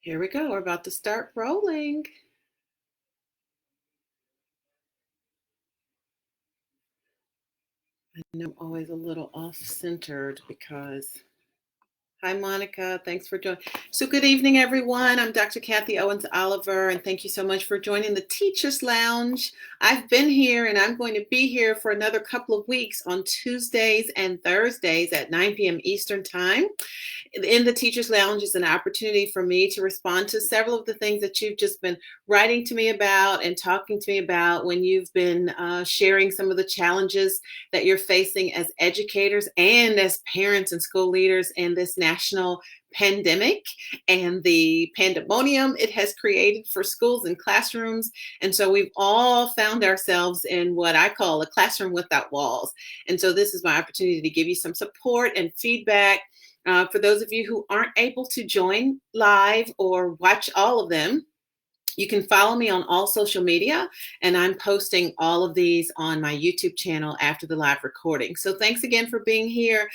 Here we go. We're about to start rolling. I know I'm always a little off-centered because hi, Monica. Thanks for joining. So good evening, everyone. I'm Dr. Kathy Owens-Oliver, and thank you so much for joining the Teachers Lounge. I've been here, and I'm going to be here for another couple of weeks on Tuesdays and Thursdays at 9 p.m. Eastern Time. In the Teachers Lounge is an opportunity for me to respond to several of the things that you've just been writing to me about and talking to me about when you've been sharing some of the challenges that you're facing as educators and as parents and school leaders in this national pandemic and the pandemonium it has created for schools and classrooms. And so we've all found ourselves in what I call a classroom without walls. And so this is my opportunity to give you some support and feedback. For those of you who aren't able to join live or watch all of them, you can follow me on all social media, and I'm posting all of these on my YouTube channel after the live recording. So thanks again for being here.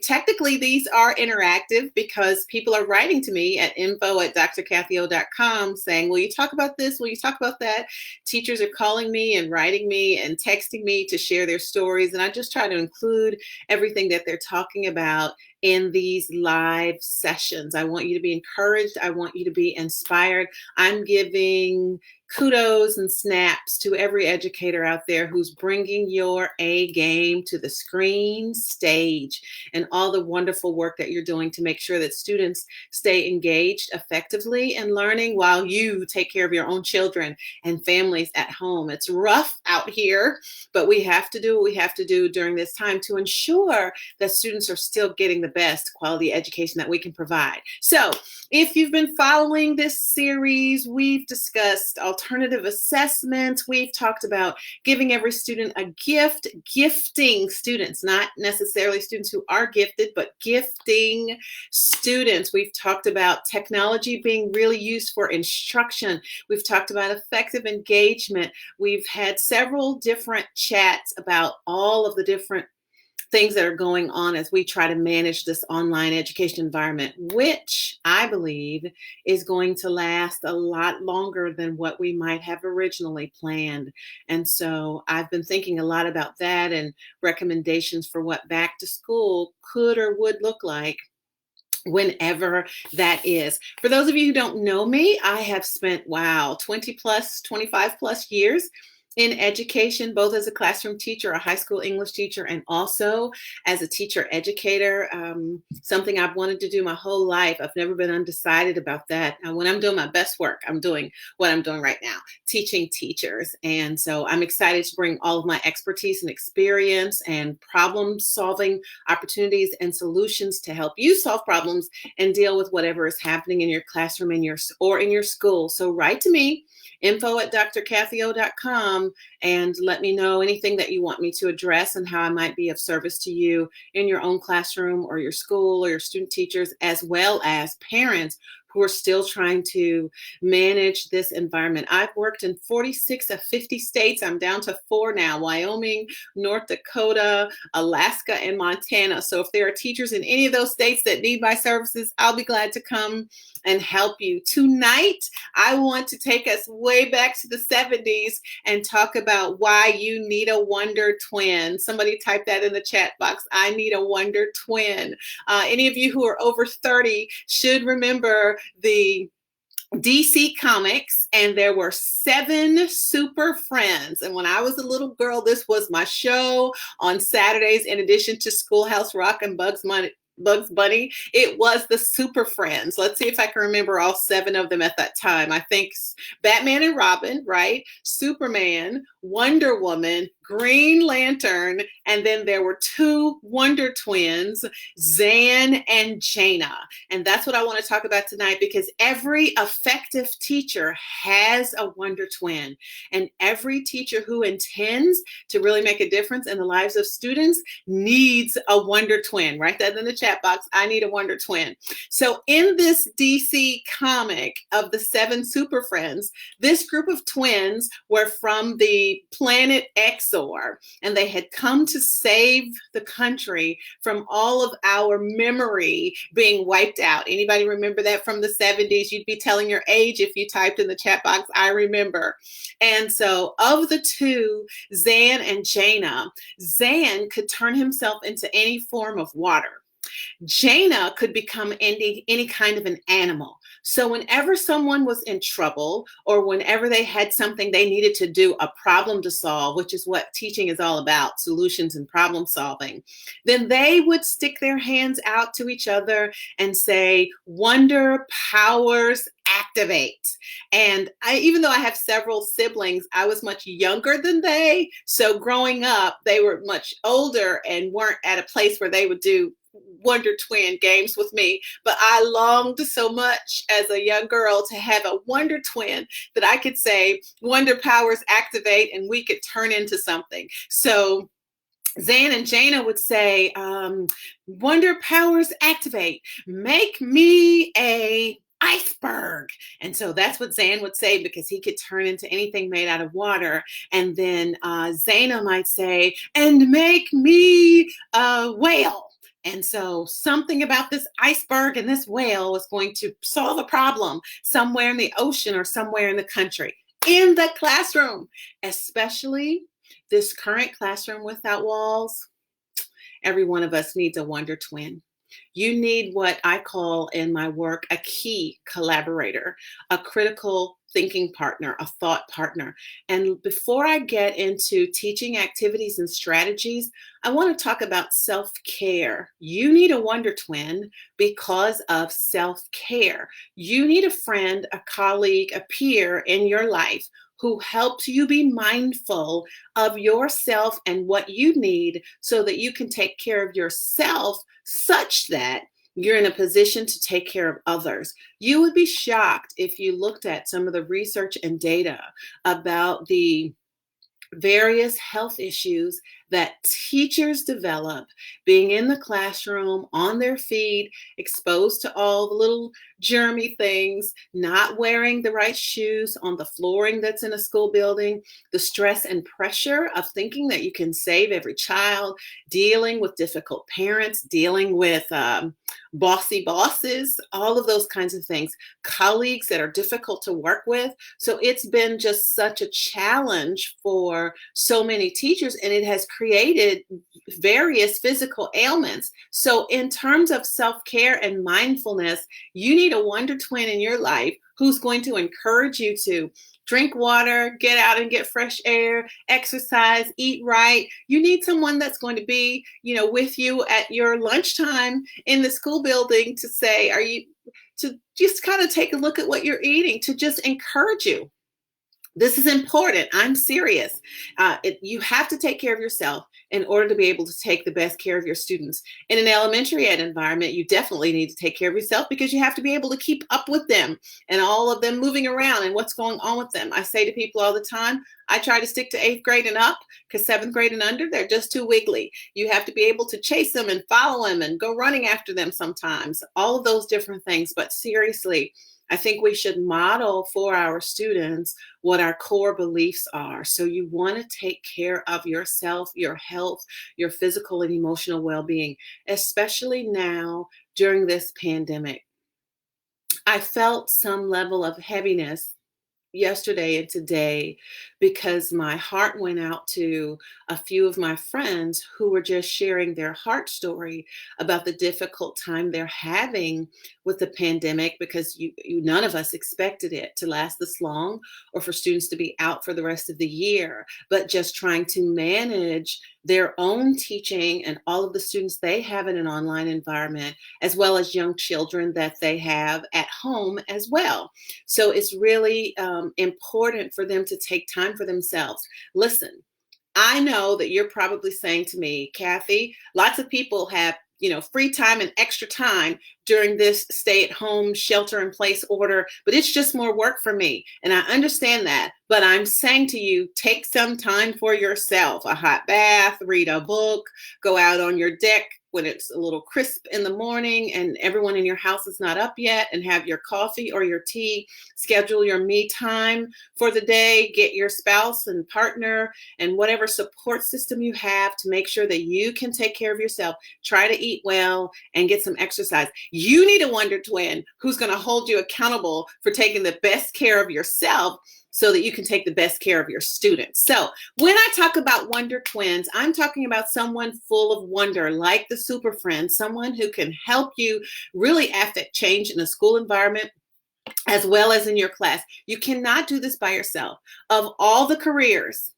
Technically, these are interactive because people are writing to me at info@DrCathyO.com saying, will you talk about this? Will you talk about that? Teachers are calling me and writing me and texting me to share their stories, and I just try to include everything that they're talking about in these live sessions. I want you to be encouraged. I want you to be inspired. I'm giving kudos and snaps to every educator out there who's bringing your A game to the screen stage, and all the wonderful work that you're doing to make sure that students stay engaged effectively in learning while you take care of your own children and families at home. It's rough out here, but we have to do what we have to do during this time to ensure that students are still getting the best quality education that we can provide. So if you've been following this series, we've discussed alternative assessments. We've talked about giving every student a gift, gifting students, not necessarily students who are gifted, but gifting students. We've talked about technology being really used for instruction. We've talked about effective engagement. We've had several different chats about all of the different things that are going on as we try to manage this online education environment, which I believe is going to last a lot longer than what we might have originally planned. And so I've been thinking a lot about that and recommendations for what back to school could or would look like whenever that is. For those of you who don't know me, I have spent, 20 plus, 25 plus years in education, both as a classroom teacher, a high school English teacher, and also as a teacher educator, something I've wanted to do my whole life. I've never been undecided about that. And when I'm doing my best work, I'm doing what I'm doing right now, teaching teachers. And so I'm excited to bring all of my expertise and experience and problem solving opportunities and solutions to help you solve problems and deal with whatever is happening in your classroom in your school. So write to me, info@DrCathyO.com, and let me know anything that you want me to address and how I might be of service to you in your own classroom or your school or your student teachers, as well as parents who are still trying to manage this environment. I've worked in 46 of 50 states. I'm down to 4 now: Wyoming, North Dakota, Alaska, and Montana. So if there are teachers in any of those states that need my services, I'll be glad to come and help you. Tonight, I want to take us way back to the 70s and talk about why you need a wonder twin. Somebody type that in the chat box. I need a wonder twin. Any of you who are over 30 should remember the DC Comics, and there were 7 super friends. And when I was a little girl, this was my show on Saturdays, in addition to Schoolhouse Rock and Bugs Bunny. It was the Super Friends. Let's see if I can remember all 7 of them at that time. I think Batman and Robin, right? Superman, Wonder Woman, Green Lantern, and then there were 2 Wonder Twins, Zan and Jaina. And that's what I want to talk about tonight, because every effective teacher has a Wonder Twin. And every teacher who intends to really make a difference in the lives of students needs a Wonder Twin. Write that in the chat box. I need a Wonder Twin. So in this DC comic of the 7 super friends, this group of twins were from the planet Exor. dinosaur, and they had come to save the country from all of our memory being wiped out. Anybody remember that from the 70s? You'd be telling your age if you typed in the chat box, I remember. And so of the two, Zan and Jaina, Zan could turn himself into any form of water. Jaina could become any kind of an animal. So whenever someone was in trouble or whenever they had something they needed to do, a problem to solve, which is what teaching is all about, solutions and problem solving, then they would stick their hands out to each other and say, wonder powers activate. And even though I have several siblings, I was much younger than they. So growing up, they were much older and weren't at a place where they would do Wonder Twin games with me, but I longed so much as a young girl to have a Wonder Twin that I could say wonder powers activate and we could turn into something. So Zan and Jaina would say, wonder powers activate, make me a iceberg. And so that's what Zan would say, because he could turn into anything made out of water. And then Zaina might say, and make me a whale. And so something about this iceberg and this whale is going to solve a problem somewhere in the ocean or somewhere in the country, in the classroom, especially this current classroom without walls. Every one of us needs a wonder twin. You need what I call in my work a key collaborator, a critical thinking partner, a thought partner. And before I get into teaching activities and strategies, I want to talk about self-care. You need a wonder twin because of self-care. You need a friend, a colleague, a peer in your life who helps you be mindful of yourself and what you need so that you can take care of yourself such that you're in a position to take care of others. You would be shocked if you looked at some of the research and data about the various health issues that teachers develop being in the classroom, on their feet, exposed to all the little germy things, not wearing the right shoes on the flooring that's in a school building, the stress and pressure of thinking that you can save every child, dealing with difficult parents, dealing with bossy bosses, all of those kinds of things, colleagues that are difficult to work with. So it's been just such a challenge for so many teachers, and it has created various physical ailments. So in terms of self-care and mindfulness, you need a wonder twin in your life who's going to encourage you to drink water, get out and get fresh air, exercise, eat right. You need someone that's going to be, with you at your lunchtime in the school building to say, to just kind of take a look at what you're eating, to just encourage you. This is important. I'm serious. You have to take care of yourself in order to be able to take the best care of your students. In an elementary ed environment, you definitely need to take care of yourself because you have to be able to keep up with them and all of them moving around and what's going on with them. I say to people all the time, I try to stick to 8th grade and up because 7th grade and under, they're just too wiggly. You have to be able to chase them and follow them and go running after them sometimes, all of those different things. But seriously, I think we should model for our students what our core beliefs are. So you want to take care of yourself, your health, your physical and emotional well-being, especially now during this pandemic. I felt some level of heaviness yesterday and today because my heart went out to a few of my friends who were just sharing their heart story about the difficult time they're having with the pandemic, because none of us expected it to last this long or for students to be out for the rest of the year, but just trying to manage their own teaching and all of the students they have in an online environment, as well as young children that they have at home as well. So it's really important for them to take time for themselves. Listen, I know that you're probably saying to me, Kathy, lots of people have free time and extra time during this stay-at-home shelter-in-place order, but it's just more work for me. And I understand that, but I'm saying to you, take some time for yourself, a hot bath, read a book, go out on your deck, when it's a little crisp in the morning and everyone in your house is not up yet, and have your coffee or your tea. Schedule your me time for the day. Get your spouse and partner and whatever support system you have to make sure that you can take care of yourself. Try to eat well and get some exercise. You need a wonder twin who's going to hold you accountable for taking the best care of yourself so that you can take the best care of your students. So when I talk about wonder twins, I'm talking about someone full of wonder, like the super friend, someone who can help you really affect change in a school environment as well as in your class. You cannot do this by yourself. Of all the careers,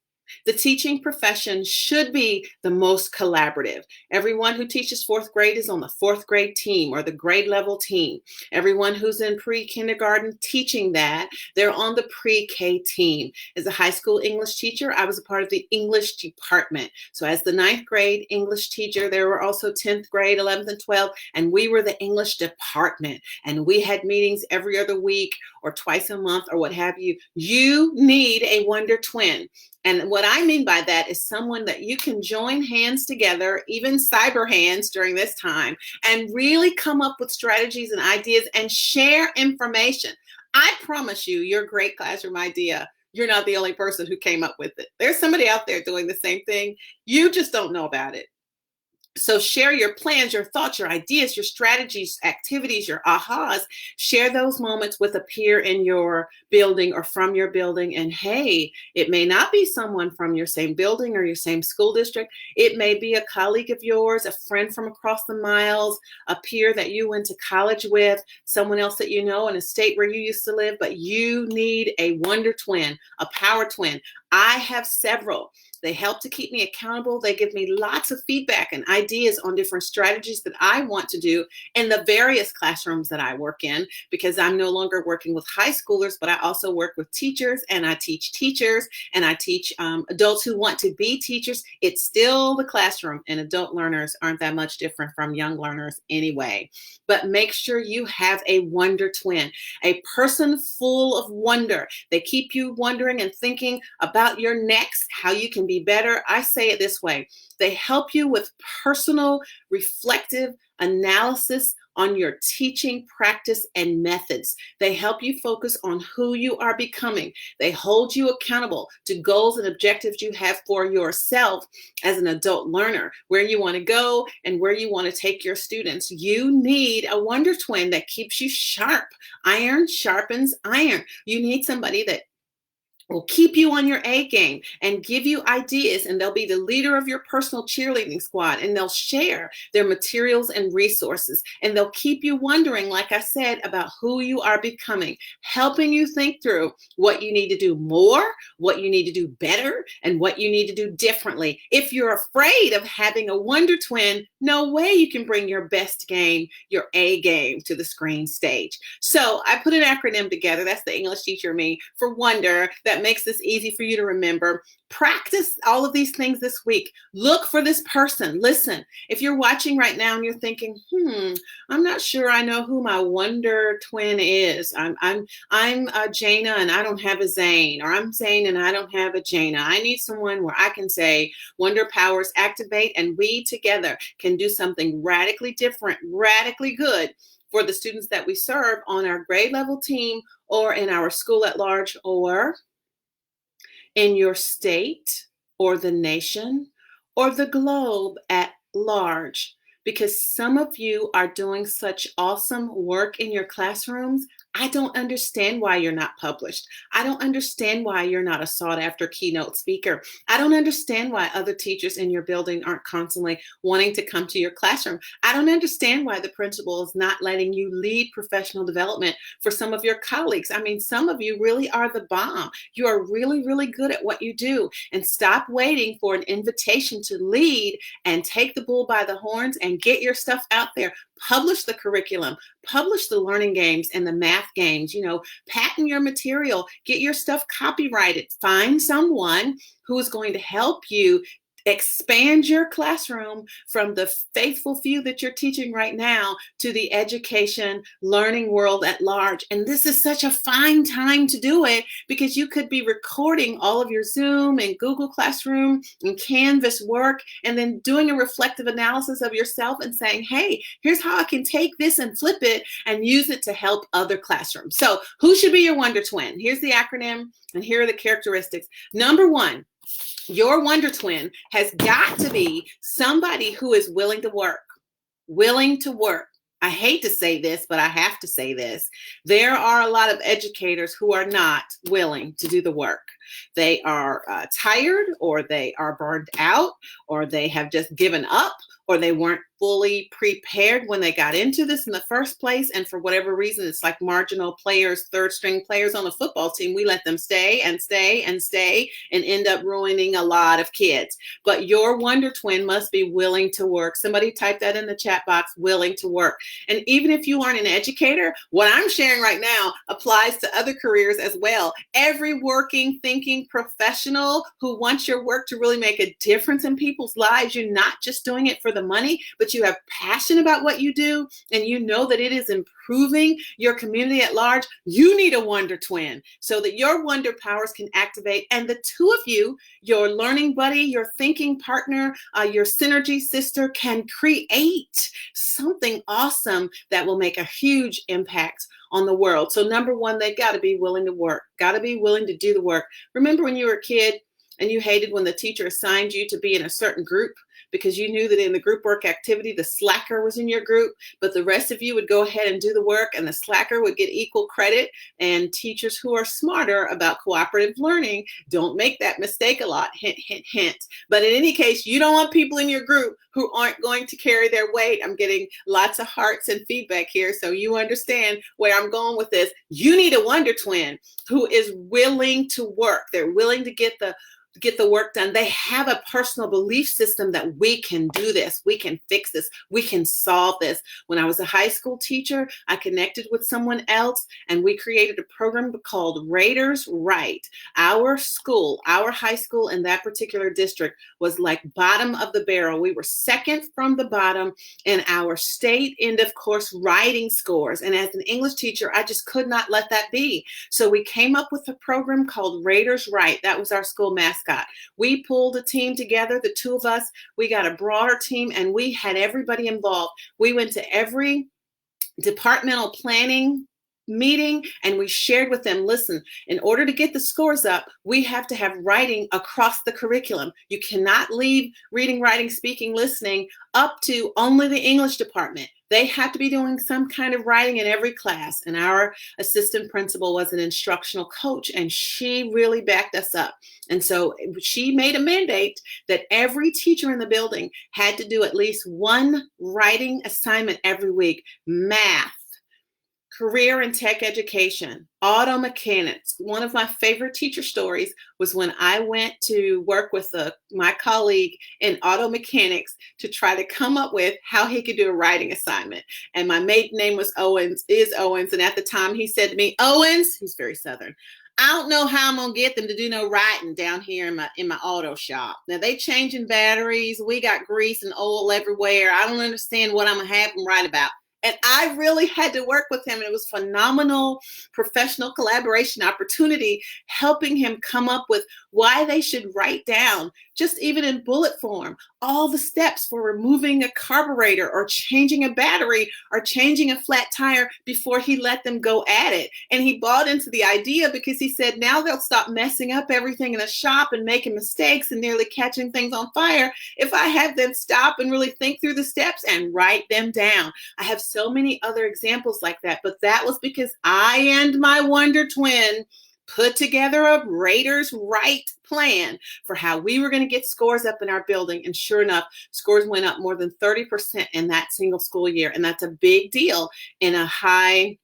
the teaching profession should be the most collaborative. Everyone who teaches fourth grade is on the fourth grade team or the grade level team. Everyone who's in pre-kindergarten teaching that, they're on the pre-K team. As a high school English teacher, I was a part of the English department. So as the ninth grade English teacher, there were also 10th grade, 11th and 12th, and we were the English department. And we had meetings every other week or twice a month or what have you. You need a wonder twin. And what I mean by that is someone that you can join hands together, even cyber hands during this time, and really come up with strategies and ideas and share information. I promise you, your great classroom idea, you're not the only person who came up with it. There's somebody out there doing the same thing. You just don't know about it. So share your plans, your thoughts, your ideas, your strategies, activities, your ahas. Share those moments with a peer in your building or from your building. And hey, it may not be someone from your same building or your same school district. It may be a colleague of yours, a friend from across the miles, a peer that you went to college with, someone else that you know in a state where you used to live. But you need a wonder twin, a power twin. I have several. They help to keep me accountable. They give me lots of feedback and ideas on different strategies that I want to do in the various classrooms that I work in, because I'm no longer working with high schoolers, but I also work with teachers, and I teach teachers, and I teach adults who want to be teachers. It's still the classroom, and adult learners aren't that much different from young learners anyway. But make sure you have a wonder twin, a person full of wonder. They keep you wondering and thinking about your next, how you can be better. I say it this way. They help you with personal, reflective analysis on your teaching practice and methods. They help you focus on who you are becoming. They hold you accountable to goals and objectives you have for yourself as an adult learner, where you want to go and where you want to take your students. You need a wonder twin that keeps you sharp. Iron sharpens iron. You need somebody that will keep you on your A game and give you ideas, and they'll be the leader of your personal cheerleading squad, and they'll share their materials and resources, and they'll keep you wondering, like I said, about who you are becoming, helping you think through what you need to do more, what you need to do better, and what you need to do differently. If you're afraid of having a wonder twin, no way you can bring your best game, your A game, to the screen stage. So I put an acronym together. That's the English teacher me for wonder. That makes this easy for you to remember. Practice all of these things this week. Look for this person. Listen, if you're watching right now and you're thinking, I'm not sure I know who my wonder twin is. I'm Jana and I don't have a Zane, or I'm Zane and I don't have a Jana. I need someone where I can say wonder powers activate, and we together can do something radically different, radically good for the students that we serve on our grade level team, or in our school at large, or in your state, or the nation, or the globe at large. Because some of you are doing such awesome work in your classrooms. I don't understand why you're not published. I don't understand why you're not a sought after keynote speaker. I don't understand why other teachers in your building aren't constantly wanting to come to your classroom. I don't understand why the principal is not letting you lead professional development for some of your colleagues. I mean, some of you really are the bomb. You are really, really good at what you do. And stop waiting for an invitation to lead, and take the bull by the horns and get your stuff out there. Publish the curriculum, publish the learning games and the math games, patent your material, get your stuff copyrighted, find someone who is going to help you expand your classroom from the faithful few that you're teaching right now to the education, learning world at large. And this is such a fine time to do it because you could be recording all of your Zoom and Google Classroom and Canvas work and then doing a reflective analysis of yourself and saying, hey, here's how I can take this and flip it and use it to help other classrooms. So who should be your Wonder Twin? Here's the acronym and here are the characteristics. Number one, your Wonder Twin has got to be somebody who is willing to work. Willing to work. I hate to say this, but I have to say this. There are a lot of educators who are not willing to do the work. They are tired, or they are burned out, or they have just given up, or they weren't fully prepared when they got into this in the first place. And for whatever reason, it's like marginal players, third string players on a football team. We let them stay and stay and stay and end up ruining a lot of kids. But your Wonder Twin must be willing to work. Somebody type that in the chat box, willing to work. And even if you aren't an educator, what I'm sharing right now applies to other careers as well. Every working, thinking professional who wants your work to really make a difference in people's lives, you're not just doing it for the money, but you have passion about what you do, and you know that it is improving your community at large. You need a Wonder Twin so that your wonder powers can activate, and the two of you, your learning buddy, your thinking partner, your synergy sister, can create something awesome that will make a huge impact on the world. So number one, they got to be willing to work, got to be willing to do the work. Remember when you were a kid and you hated when the teacher assigned you to be in a certain group because you knew that in the group work activity, the slacker was in your group, but the rest of you would go ahead and do the work and the slacker would get equal credit. And teachers who are smarter about cooperative learning don't make that mistake a lot, hint, hint, hint. But in any case, you don't want people in your group who aren't going to carry their weight. I'm getting lots of hearts and feedback here, so you understand where I'm going with this. You need a Wonder Twin who is willing to work. They're willing to get the work done. They have a personal belief system that we can do this, we can fix this, we can solve this. When I was a high school teacher, I connected with someone else and we created a program called Raiders Right. Our school, our high school in that particular district was like bottom of the barrel. We were second from the bottom in our state end of course writing scores. And as an English teacher, I just could not let that be. So we came up with a program called Raiders Right. That was our school mascot. We pulled a team together, the two of us. We got a broader team and we had everybody involved. We went to every departmental planning meeting and we shared with them, listen, in order to get the scores up, we have to have writing across the curriculum. You cannot leave reading, writing, speaking, listening up to only the English department. They have to be doing some kind of writing in every class. And our assistant principal was an instructional coach and she really backed us up. And so she made a mandate that every teacher in the building had to do at least one writing assignment every week. Math, career and tech education, auto mechanics. One of my favorite teacher stories was when I went to work with my colleague in auto mechanics to try to come up with how he could do a writing assignment. And my maiden name was Owens. And at the time he said to me, Owens, he's very Southern, I don't know how I'm gonna get them to do no writing down here in my auto shop. Now they changing batteries. We got grease and oil everywhere. I don't understand what I'm gonna have them write about. And I really had to work with him. And it was phenomenal professional collaboration opportunity, helping him come up with why they should write down, just even in bullet form, all the steps for removing a carburetor or changing a battery or changing a flat tire before he let them go at it. And he bought into the idea because he said, now they'll stop messing up everything in the shop and making mistakes and nearly catching things on fire if I have them stop and really think through the steps and write them down. I have so many other examples like that, but that was because I and my Wonder Twin put together a Raiders Right plan for how we were going to get scores up in our building. And sure enough, scores went up more than 30% in that single school year. And that's a big deal in a high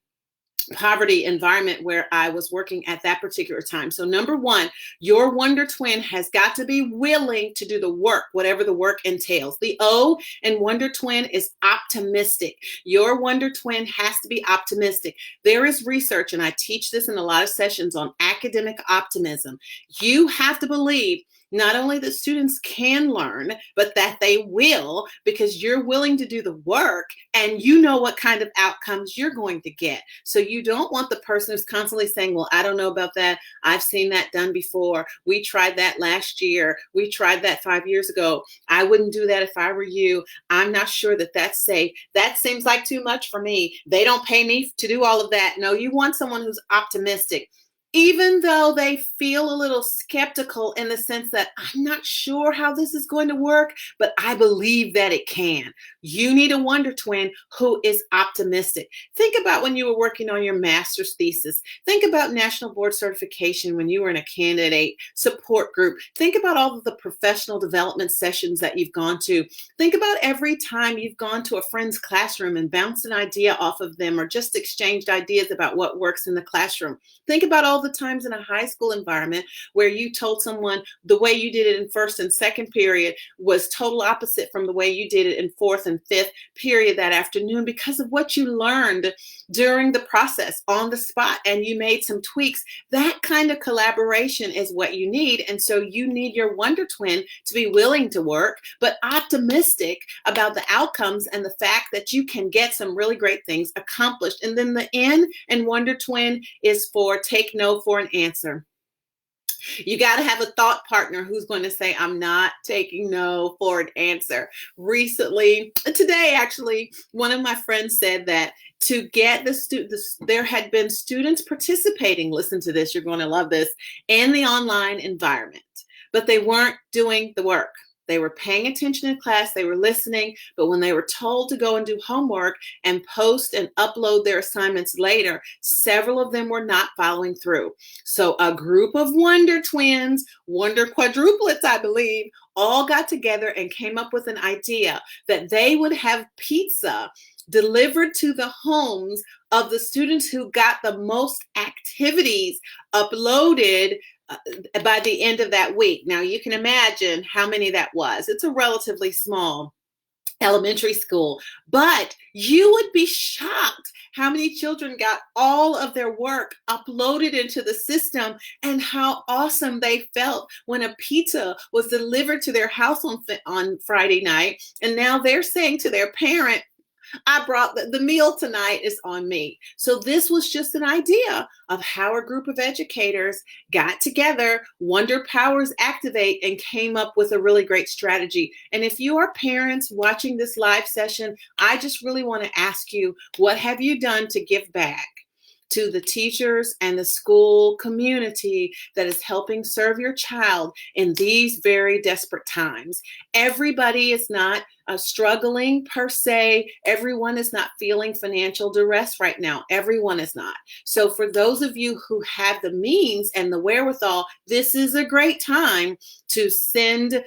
poverty environment where I was working at that particular time. So number one, your Wonder Twin has got to be willing to do the work, whatever the work entails. The O in Wonder Twin is optimistic. Your Wonder Twin has to be optimistic. There is research, and I teach this in a lot of sessions on academic optimism. You have to believe Not only that students can learn, but that they will, because you're willing to do the work and you know what kind of outcomes you're going to get. So you don't want the person who's constantly saying, well, I don't know about that. I've seen that done before. We tried that last year. We tried that 5 years ago. I wouldn't do that if I were you. I'm not sure that that's safe. That seems like too much for me. They don't pay me to do all of that. No, you want someone who's optimistic, even though they feel a little skeptical in the sense that I'm not sure how this is going to work, but I believe that it can. You need a wonder twin who is optimistic. Think about when you were working on your master's thesis. Think about national board certification when you were in a candidate support group. Think about all of the professional development sessions that you've gone to. Think about every time you've gone to a friend's classroom and bounced an idea off of them or just exchanged ideas about what works in the classroom. Think about all the times in a high school environment where you told someone the way you did it in first and second period was total opposite from the way you did it in fourth and fifth period that afternoon because of what you learned during the process on the spot, and you made some tweaks. That kind of collaboration is what you need. And so you need your wonder twin to be willing to work, but optimistic about the outcomes and the fact that you can get some really great things accomplished. And then the N in wonder twin is for take no for an answer. You got to have a thought partner who's going to say, I'm not taking no for an answer. Recently, today actually, one of my friends said that to get the students, there had been students participating, listen to this, you're going to love this, in the online environment, but they weren't doing the work. They were paying attention in class, they were listening, but when they were told to go and do homework and post and upload their assignments later, several of them were not following through. So a group of wonder twins, wonder quadruplets, I believe, all got together and came up with an idea that they would have pizza delivered to the homes of the students who got the most activities uploaded by the end of that week. Now you can imagine how many that was. It's a relatively small elementary school, but you would be shocked how many children got all of their work uploaded into the system and how awesome they felt when a pizza was delivered to their house on Friday night. And now they're saying to their parent, I brought the meal tonight is on me. So this was just an idea of how a group of educators got together, wonder powers activate, and came up with a really great strategy. And if you are parents watching this live session, I just really want to ask you, what have you done to give back to the teachers and the school community that is helping serve your child in these very desperate times? Everybody is not struggling per se. Everyone is not feeling financial duress right now. Everyone is not. So for those of you who have the means and the wherewithal, this is a great time to send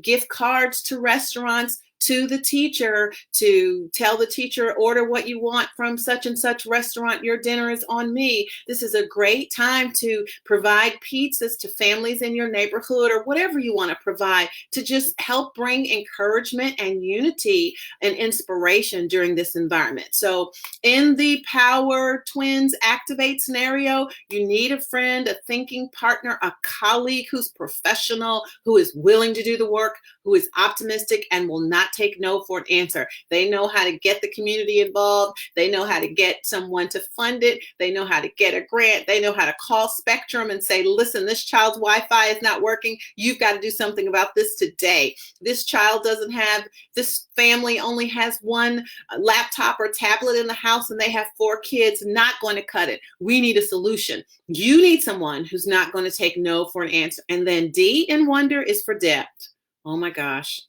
gift cards to restaurants, to the teacher, to tell the teacher, order what you want from such and such restaurant. Your dinner is on me. This is a great time to provide pizzas to families in your neighborhood or whatever you want to provide to just help bring encouragement and unity and inspiration during this environment. So in the Power Twins Activate scenario, you need a friend, a thinking partner, a colleague who's professional, who is willing to do the work, who is optimistic and will not take no for an answer. They know how to get the community involved. They know how to get someone to fund it. They know how to get a grant. They know how to call Spectrum and say, listen, this child's Wi-Fi is not working. You've got to do something about this today. This child doesn't have, this family only has one laptop or tablet in the house and they have 4 kids, not going to cut it. We need a solution. You need someone who's not going to take no for an answer. And then D in wonder is for depth. Oh my gosh.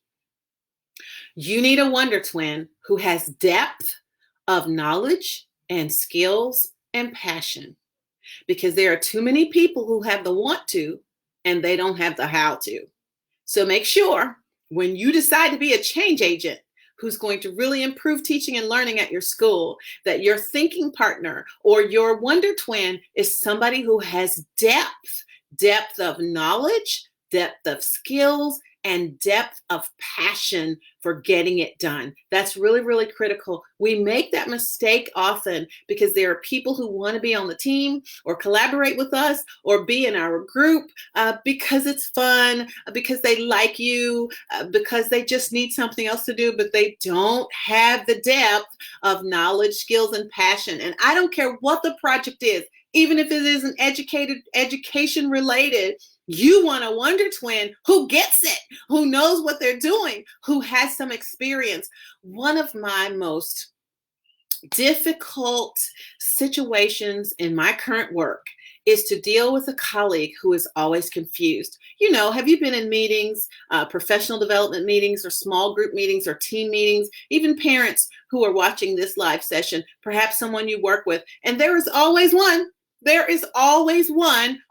You need a wonder twin who has depth of knowledge and skills and passion, because there are too many people who have the want to and they don't have the how to. So make sure when you decide to be a change agent who's going to really improve teaching and learning at your school, that your thinking partner or your wonder twin is somebody who has depth of knowledge, depth of skills, and depth of passion for getting it done. That's really, really critical. We make that mistake often because there are people who want to be on the team or collaborate with us or be in our group because it's fun, because they like you, because they just need something else to do, but they don't have the depth of knowledge, skills, and passion. And I don't care what the project is, even if it isn't education related, you want a wonder twin who gets it, who knows what they're doing, who has some experience. One of my most difficult situations in my current work is to deal with a colleague who is always confused. You know, have you been in meetings, professional development meetings or small group meetings or team meetings, even parents who are watching this live session, perhaps someone you work with, and there is always one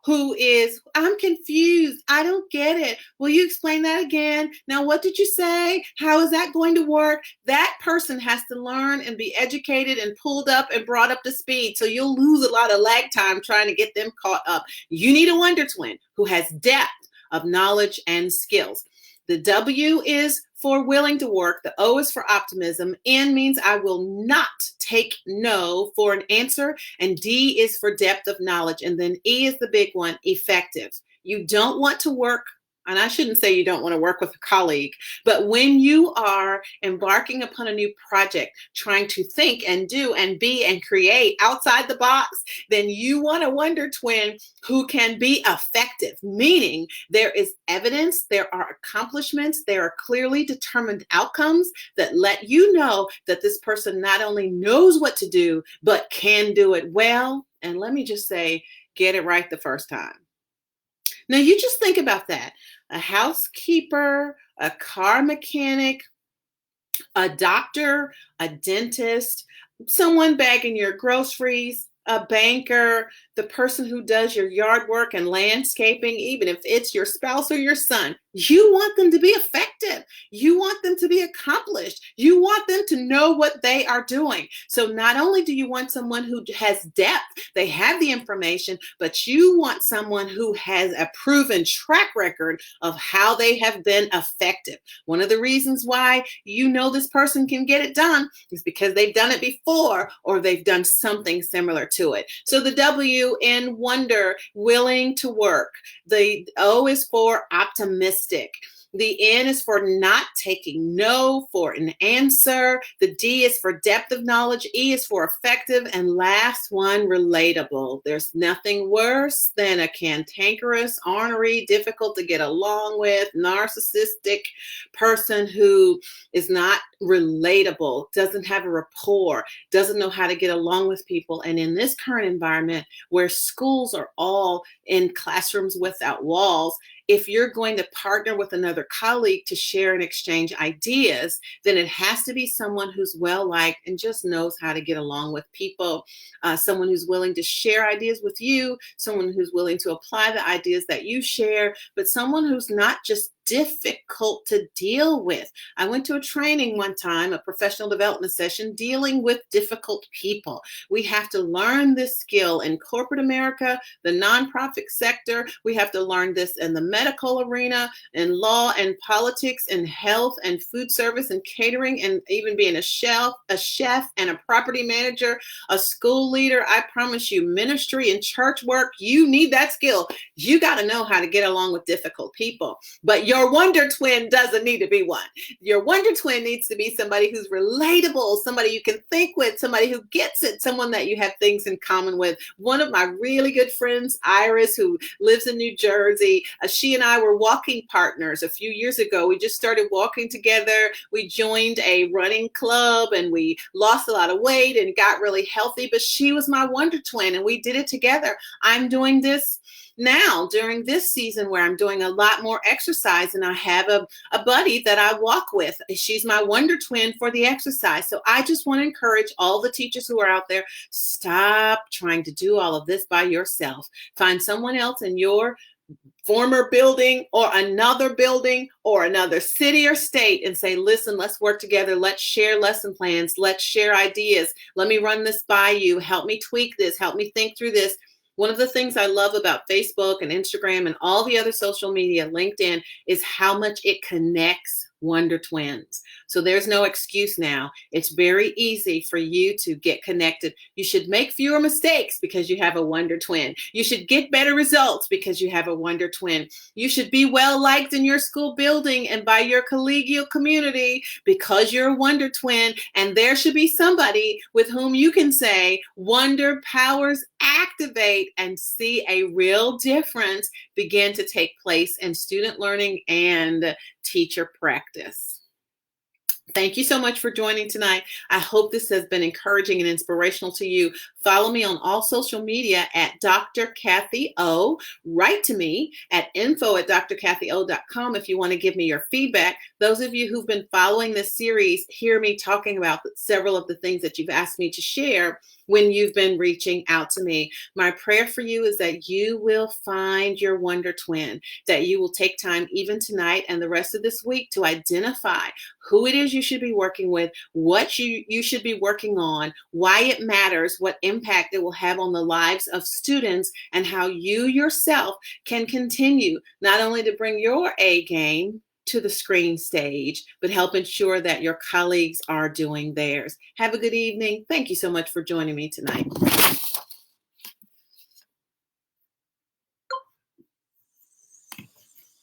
who is, I'm confused. I don't get it. Will you explain that again? Now, what did you say? How is that going to work? That person has to learn and be educated and pulled up and brought up to speed. So you'll lose a lot of lag time trying to get them caught up. You need a wonder twin who has depth of knowledge and skills. The W is for willing to work. The O is for optimism. N means I will not take no for an answer. And D is for depth of knowledge. And then E is the big one, effective. You don't want to work, and I shouldn't say you don't want to work with a colleague, but when you are embarking upon a new project, trying to think and do and be and create outside the box, then you want a wonder twin who can be effective, meaning there is evidence, there are accomplishments, there are clearly determined outcomes that let you know that this person not only knows what to do, but can do it well. And let me just say, get it right the first time. Now, you just think about that. A housekeeper, a car mechanic, a doctor, a dentist, someone bagging your groceries, a banker, the person who does your yard work and landscaping, even if it's your spouse or your son. You want them to be effective. You want them to be accomplished. You want them to know what they are doing. So not only do you want someone who has depth, they have the information, but you want someone who has a proven track record of how they have been effective. One of the reasons why you know this person can get it done is because they've done it before or they've done something similar to it. So the W in wonder, willing to work. The O is for optimistic. The N is for not taking no for an answer. The D is for depth of knowledge. E is for effective. And last one, relatable. There's nothing worse than a cantankerous, ornery, difficult to get along with, narcissistic person who is not relatable, doesn't have a rapport, doesn't know how to get along with people. And in this current environment where schools are all in classrooms without walls, if you're going to partner with another colleague to share and exchange ideas, then it has to be someone who's well-liked and just knows how to get along with people, someone who's willing to share ideas with you, someone who's willing to apply the ideas that you share, but someone who's not just difficult to deal with. I went to a training one time, a professional development session, dealing with difficult people. We have to learn this skill in corporate America, the nonprofit sector. We have to learn this in the medical arena, in law and politics, and health and food service and catering, and even being a chef and a property manager, a school leader. I promise you, ministry and church work, you need that skill. You got to know how to get along with difficult people. But your wonder twin doesn't need to be one. Your wonder twin needs to be somebody who's relatable, somebody you can think with, somebody who gets it, someone that you have things in common with. One of my really good friends, Iris, who lives in New Jersey, she and I were walking partners a few years ago. We just started walking together. We joined a running club and we lost a lot of weight and got really healthy, but she was my wonder twin and we did it together. I'm doing this now during this season where I'm doing a lot more exercise, and I have a buddy that I walk with. She's my wonder twin for the exercise. So I just want to encourage all the teachers who are out there, stop trying to do all of this by yourself. Find someone else in your former building or another city or state and say, listen, let's work together. Let's share lesson plans. Let's share ideas. Let me run this by you. Help me tweak this. Help me think through this. One of the things I love about Facebook and Instagram and all the other social media, LinkedIn, is how much it connects Wonder Twins. So there's no excuse now. It's very easy for you to get connected. You should make fewer mistakes because you have a Wonder Twin. You should get better results because you have a Wonder Twin. You should be well liked in your school building and by your collegial community because you're a Wonder Twin. And there should be somebody with whom you can say, Wonder powers activate, and see a real difference begin to take place in student learning and teacher practice. Thank you so much for joining tonight. I hope this has been encouraging and inspirational to you. Follow me on all social media at DrCathyO. Write to me at info@drcathyo.com if you want to give me your feedback. Those of you who've been following this series hear me talking about several of the things that you've asked me to share when you've been reaching out to me. My prayer for you is that you will find your Wonder Twin, that you will take time even tonight and the rest of this week to identify who it is you should be working with, what you should be working on, why it matters, what impact it will have on the lives of students, and how you yourself can continue not only to bring your A game to the screen stage, but help ensure that your colleagues are doing theirs. Have a good evening. Thank you so much for joining me tonight.